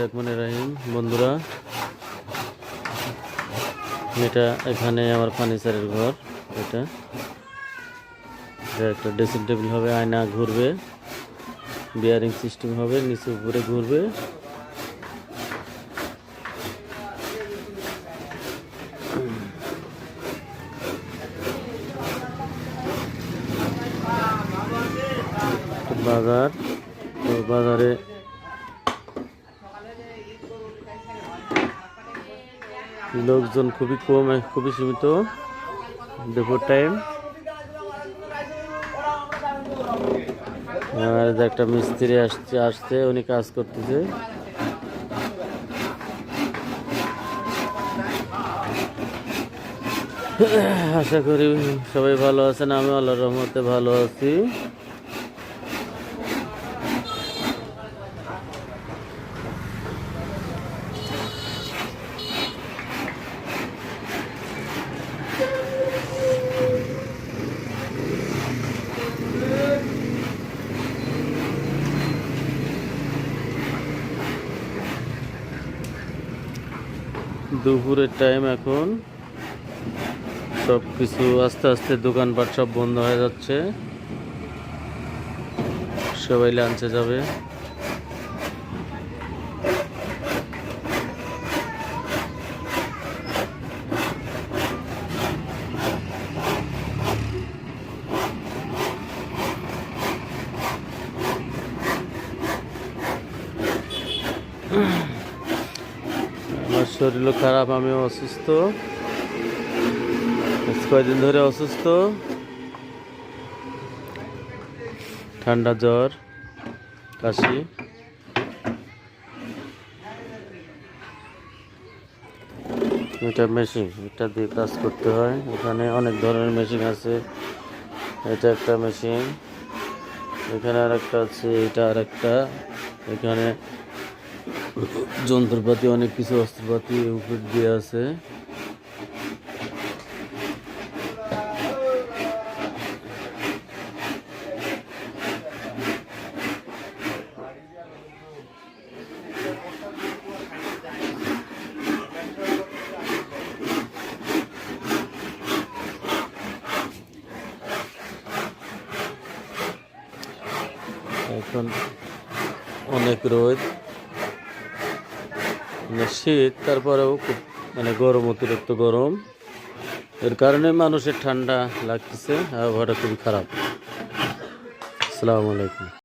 রহমানির রহিম। বন্ধুরা, এটা এখানে আমার ফার্নিচারের ঘর। এটা একটা ড্রেসিং টেবিল হবে, আয়না ঘুরবে, বিয়ারিং সিস্টেম হবে, নিচে উপরে ঘুরবে। বাজার, তো বাজারে লোকজন খুবই কম, খুবই সীমিত। দুপুর টাইম। আর একটা মিস্ত্রি আসছে, উনি কাজ করতেছে। আশা করি সবাই ভালো আছেন। আমি আল্লাহর রহমতে ভালো আছি। দুপুরের টাইম এখন। সব কিছু আস্তে আস্তে দোকানপাট সব বন্ধ হয়ে যাচ্ছে, সবাই লাঞ্চে যাবে। আমার শরীরও খারাপ, আমিও অসুস্থ, কয়েকদিন ধরে অসুস্থ। ঠান্ডা, জ্বর, কাশি। এটা মেশিন, এটা দিয়ে কাজ করতে হয়। এখানে অনেক ধরনের মেশিন আছে। এটা একটা মেশিন, এখানে আর একটা আছে, এটা আর একটা। এখানে যন্ত্রপাতি, অনেক কিছু অস্ত্রপাতি উপর দিয়ে আছে। এখন অনেক রোদ, শীত, তারপরেও খুব গরম, অতিরিক্ত গরম। এর কারণে মানুষের ঠান্ডা লাগতেছে, আবহাওয়াটা খুবই খারাপ। আসসালামু আলাইকুম।